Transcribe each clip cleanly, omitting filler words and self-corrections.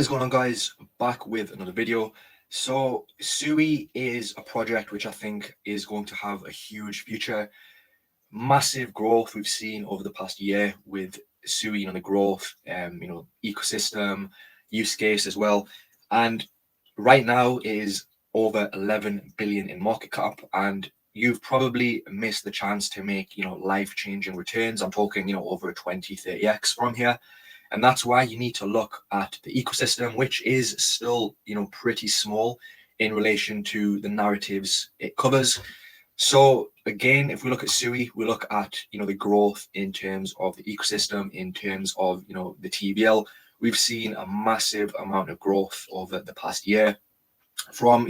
What is going on, guys? Back with another video. So Sui is a project which I think is going to have a huge future. Massive growth we've seen over the past year with Sui, the growth, ecosystem, use case as well. And right now it is over 11 billion in market cap, and you've probably missed the chance to make, life-changing returns. I'm talking, over a 20, 30x from here. And that's why you need to look at the ecosystem, which is still, pretty small in relation to the narratives it covers. So again, if we look at Sui, we look at, the growth in terms of the ecosystem, in terms of, the TVL. We've seen a massive amount of growth over the past year from,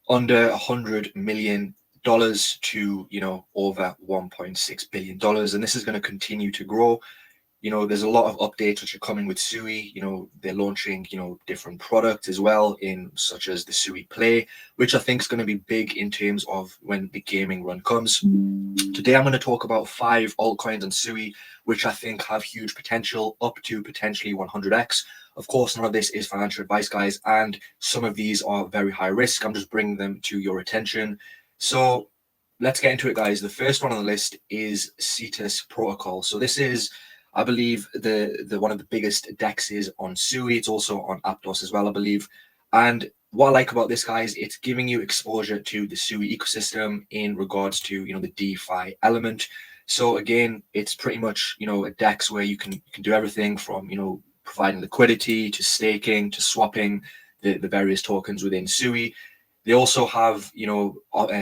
under $100 million to, over $1.6 billion. And this is going to continue to grow. There's a lot of updates which are coming with Sui. They're launching, different products as well, in such as the Sui Play, which I think is going to be big in terms of when the gaming run comes. Today, I'm going to talk about 5 altcoins on Sui, which I think have huge potential, up to potentially 100x. Of course, none of this is financial advice, guys, and some of these are very high risk. I'm just bringing them to your attention. So let's get into it, guys. The first one on the list is Cetus Protocol. So this is, I believe, the one of the biggest dexes on Sui. It's also on Aptos as well, I believe. And what I like about this, guys, it's giving you exposure to the Sui ecosystem in regards to, the DeFi element. So again, it's pretty much, a dex where you can do everything from, providing liquidity to staking to swapping the various tokens within Sui. They also have,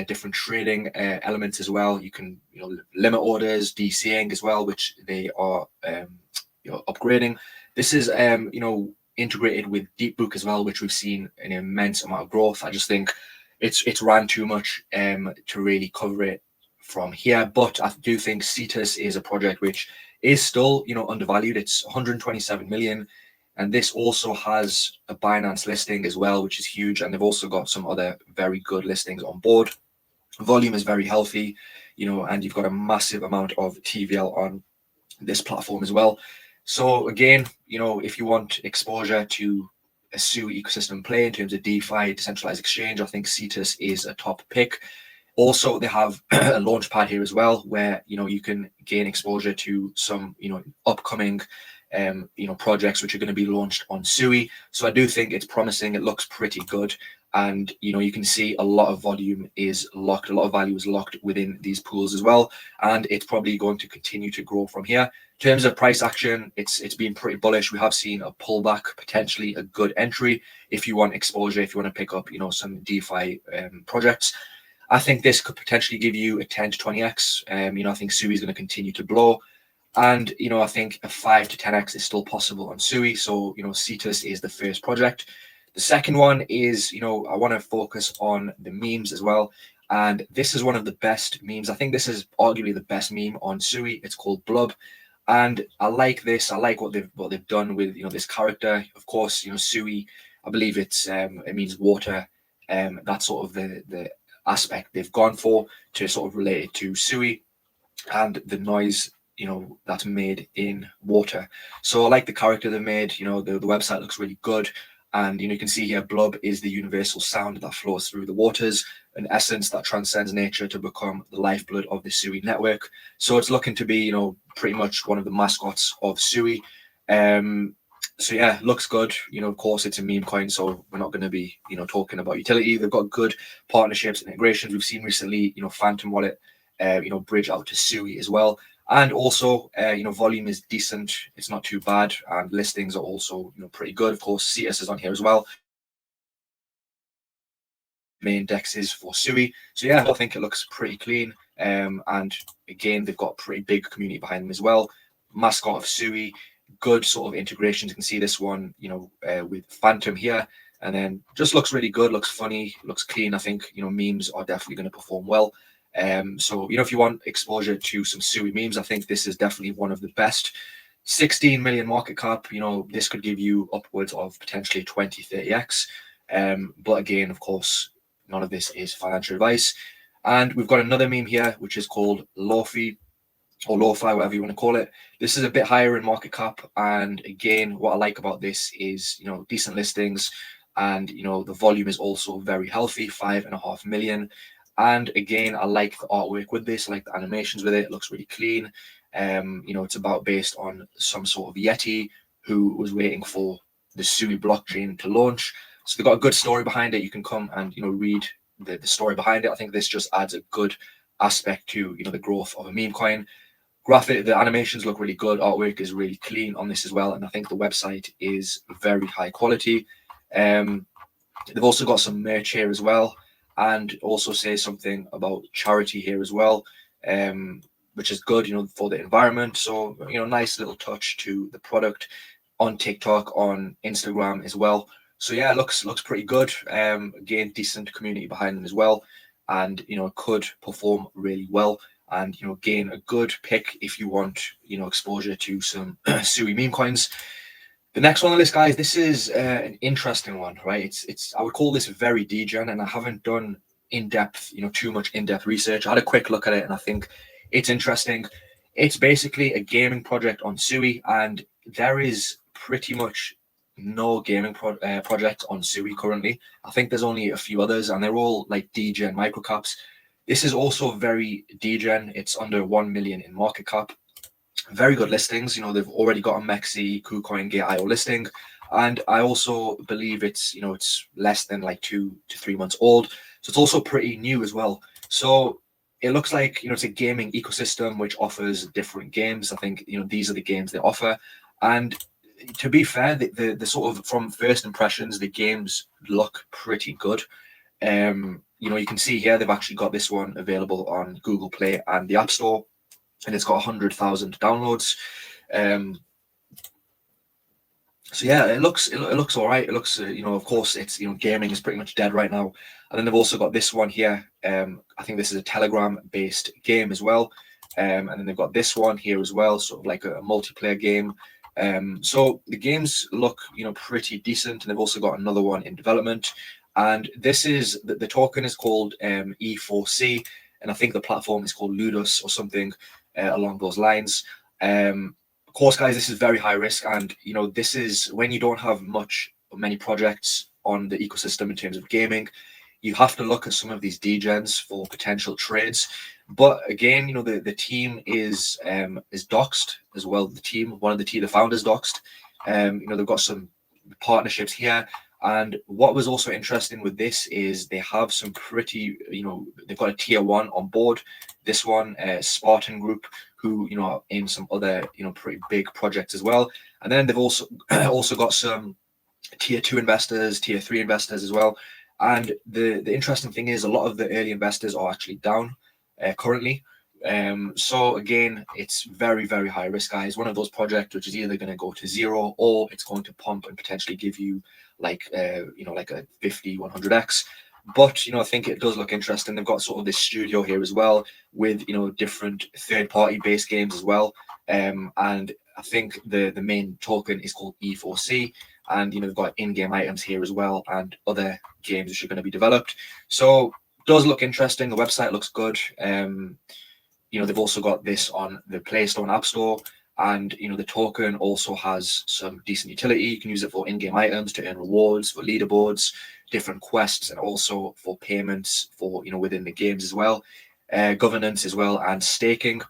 different trading elements as well. You can, limit orders, DCing as well, which they are, upgrading. This is, integrated with Deepbook as well, which we've seen an immense amount of growth. I just think it's ran too much to really cover it from here. But I do think Cetus is a project which is still, undervalued. It's 127 million. And this also has a Binance listing as well, which is huge. And they've also got some other very good listings on board. Volume is very healthy, and you've got a massive amount of TVL on this platform as well. So again, if you want exposure to a Sui ecosystem play in terms of DeFi, decentralized exchange, I think Cetus is a top pick. Also, they have a launch pad here as well, where, you can gain exposure to some, upcoming projects which are going to be launched on Sui. So I do think it's promising. It looks pretty good. And, you can see a lot of volume is locked. A lot of value is locked within these pools as well. And it's probably going to continue to grow from here. In terms of price action, it's been pretty bullish. We have seen a pullback, potentially a good entry if you want exposure, if you want to pick up, some DeFi projects. I think this could potentially give you a 10 to 20x. I think Sui is going to continue to blow. And, I think a 5 to 10x is still possible on Sui. So, Cetus is the first project. The second one is, I want to focus on the memes as well. And this is one of the best memes. I think this is arguably the best meme on Sui. It's called Blub. And I like this. I like what they've done with, this character. Of course, Sui, I believe it means water. That's sort of the aspect they've gone for to sort of relate it to Sui and the noise, that's made in water. So I like the character they made. The website looks really good. And, you can see here, Blub is the universal sound that flows through the waters, an essence that transcends nature to become the lifeblood of the Sui network. So it's looking to be, pretty much one of the mascots of Sui. So yeah, looks good. Of course, it's a meme coin, so we're not going to be, talking about utility. They've got good partnerships and integrations. We've seen recently, Phantom Wallet, bridge out to Sui as well. And also, volume is decent. It's not too bad. And listings are also, pretty good. Of course, Cetus is on here as well. Main dexes for Sui. So yeah, I think it looks pretty clean. And again, they've got a pretty big community behind them as well. Mascot of Sui, good sort of integrations. You can see this one, with Phantom here. And then just looks really good, looks funny, looks clean. I think, memes are definitely going to perform well. So, if you want exposure to some Sui memes, I think this is definitely one of the best. 16 million market cap, this could give you upwards of potentially 20, 30x. But again, of course, none of this is financial advice. And we've got another meme here, which is called Lofi. or lo-fi, whatever you want to call it. This is a bit higher in market cap, and again, what I like about this is, decent listings, and the volume is also very healthy, 5.5 million. And again, I like the artwork with this, I like the animations with it. It looks really clean. It's about based on some sort of Yeti who was waiting for the Sui blockchain to launch. So they've got a good story behind it. You can come and read the story behind it. I think this just adds a good aspect to the growth of a meme coin. The animations look really good. Artwork is really clean on this as well, and I think the website is very high quality. They've also got some merch here as well, and also say something about charity here as well, which is good, for the environment. So, nice little touch to the product on TikTok, on Instagram as well. So yeah, it looks pretty good. Again, decent community behind them as well, and could perform really well, and gain a good pick if you want exposure to some Sui meme coins. The next one on the list, guys, this is an interesting one, right? It's I would call this very degen, and I haven't done too much in-depth research. I had a quick look at it, and I think it's interesting. It's basically a gaming project on Sui, and there is pretty much no gaming project on Sui currently. I think there's only a few others, and they're all like degen microcaps. This is also very degen. It's under 1 million in market cap. Very good listings. They've already got a Mexi, KuCoin, Gate.io listing, and I also believe it's less than like 2 to 3 months old, so it's also pretty new as well. So it looks like it's a gaming ecosystem which offers different games. I think these are the games they offer, and to be fair, the sort of, from first impressions, the games look pretty good. You can see here they've actually got this one available on Google Play and the App Store, and it's got 100,000 downloads. So yeah, it looks all right. It looks, of course, it's gaming is pretty much dead right now. And then they've also got this one here. I think this is a Telegram-based game as well. And then they've got this one here as well, sort of like a multiplayer game. So the games look, pretty decent, and they've also got another one in development. And this is the token is called E4C, and I think the platform is called Ludus or something along those lines. Of course, guys, this is very high risk, and this is when you don't have many projects on the ecosystem in terms of gaming. You have to look at some of these degens for potential trades. But again, the team is doxed as well. The founders doxed. They've got some partnerships here. And what was also interesting with this is they have some pretty, they've got a tier 1 on board. This one, Spartan Group, who are in some other pretty big projects as well. And then they've also got some tier 2 investors, tier 3 investors as well. And the interesting thing is a lot of the early investors are actually down currently. So again, it's very, very high risk, guys. One of those projects which is either going to go to zero, or it's going to pump and potentially give you like like a 50, 100x. But I think it does look interesting. They've got sort of this studio here as well with different third-party based games as well. And I think the main token is called E4C, and they've got in-game items here as well, and other games which are going to be developed. So it does look interesting. The website looks good. They've also got this on the Play Store and App Store, and the token also has some decent utility. You can use it for in-game items to earn rewards, for leaderboards, different quests, and also for payments for within the games as well, governance as well, and staking.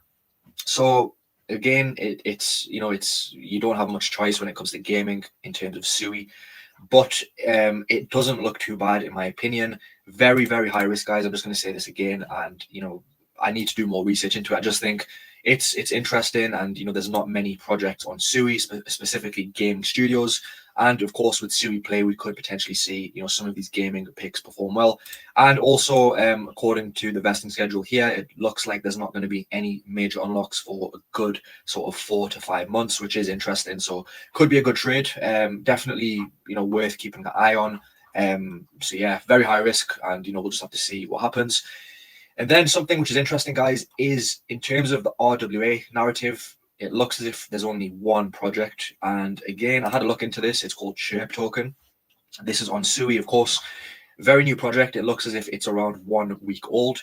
So again, it's you don't have much choice when it comes to gaming in terms of Sui, but it doesn't look too bad in my opinion. Very, very high risk, guys. I'm just going to say this again, and I need to do more research into it. I just think it's interesting, and there's not many projects on Sui, specifically gaming studios. And of course, with Sui Play, we could potentially see some of these gaming picks perform well. And also, according to the vesting schedule here, it looks like there's not going to be any major unlocks for a good sort of 4 to 5 months, which is interesting. So could be a good trade. Definitely worth keeping an eye on. So yeah, very high risk, and we'll just have to see what happens. And then something which is interesting, guys, is in terms of the RWA narrative, it looks as if there's only one project. And again, I had a look into this. It's called Chirp Token. This is on Sui, of course. Very new project. It looks as if it's around 1 week old.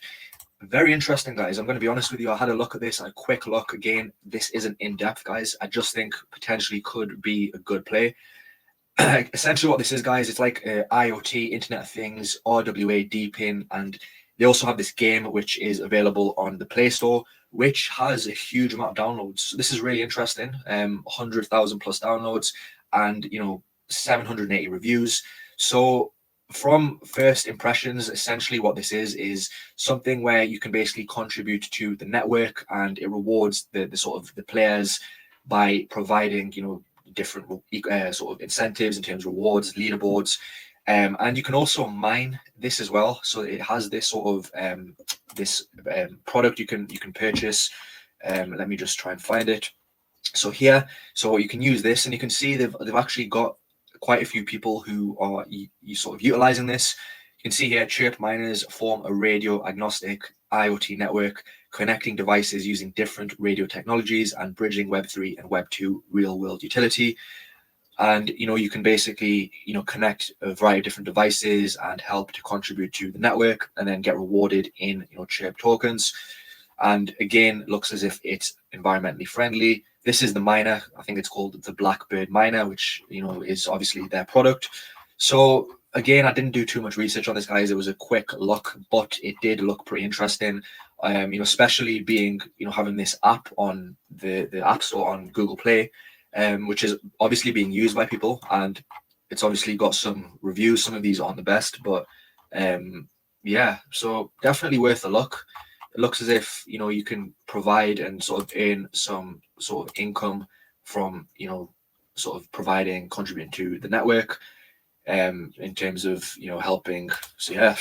Very interesting, guys. I'm going to be honest with you. I had a look at this, a quick look. Again, this isn't in depth, guys. I just think potentially could be a good play. Essentially what this is, guys, it's like IoT, Internet of Things, RWA, deepin, and they also have this game which is available on the Play Store, which has a huge amount of downloads. So this is really interesting. 100,000 plus downloads, and 780 reviews. So from first impressions, essentially what this is something where you can basically contribute to the network, and it rewards the sort of the players by providing different sort of incentives in terms of rewards, leaderboards, and you can also mine this as well. So it has this sort of product you can purchase. Let me just try and find it. So here, so you can use this, and you can see they've actually got quite a few people who are sort of utilizing this. You can see here, chirp miners form a radio agnostic IoT network, connecting devices using different radio technologies and bridging Web3 and Web2 real world utility. And you can basically connect a variety of different devices and help to contribute to the network, and then get rewarded in chirp tokens. And again, looks as if it's environmentally friendly. This is the miner. I think it's called the Blackbird miner, which is obviously their product. So again, I didn't do too much research on this, guys. It was a quick look, but it did look pretty interesting. Especially being having this app on the App Store on Google Play, which is obviously being used by people, and it's obviously got some reviews. Some of these aren't the best, but yeah, so definitely worth a look. It looks as if you can provide and sort of earn some sort of income from sort of contributing to the network, in terms of helping. So yeah,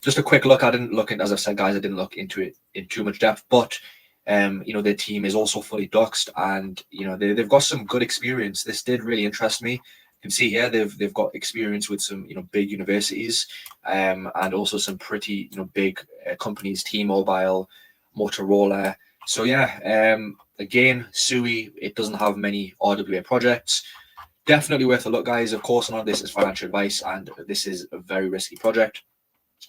just a quick look. I didn't look in, as I said, guys, I didn't look into it in too much depth, but their team is also fully doxed, and they've got some good experience. This did really interest me. You can see here they've got experience with some big universities, and also some pretty big companies, T-Mobile, Motorola. So yeah, again, Sui, it doesn't have many RWA projects. Definitely worth a look, guys. Of course, none of this is financial advice, and this is a very risky project.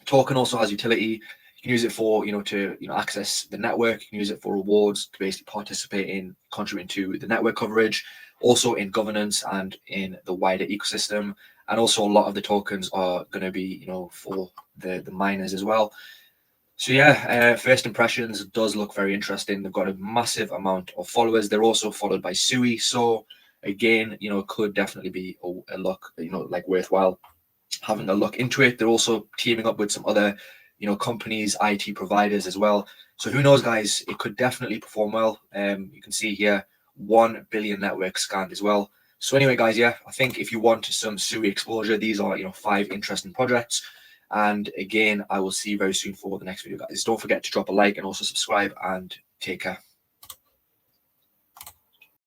Token also has utility. You can use it for to access the network. You can use it for rewards, to basically participate in contributing to the network coverage, also in governance and in the wider ecosystem. And also a lot of the tokens are going to be for the miners as well. So yeah, first impressions does look very interesting. They've got a massive amount of followers. They're also followed by Sui. So again, could definitely be a look, like worthwhile having a look into it. They're also teaming up with some other, companies, IT providers as well. So who knows, guys? It could definitely perform well. You can see here 1 billion network scanned as well. So anyway, guys, yeah, I think if you want some Sui exposure, these are 5 interesting projects. And again, I will see you very soon for the next video, guys. Don't forget to drop a like and also subscribe, and take care.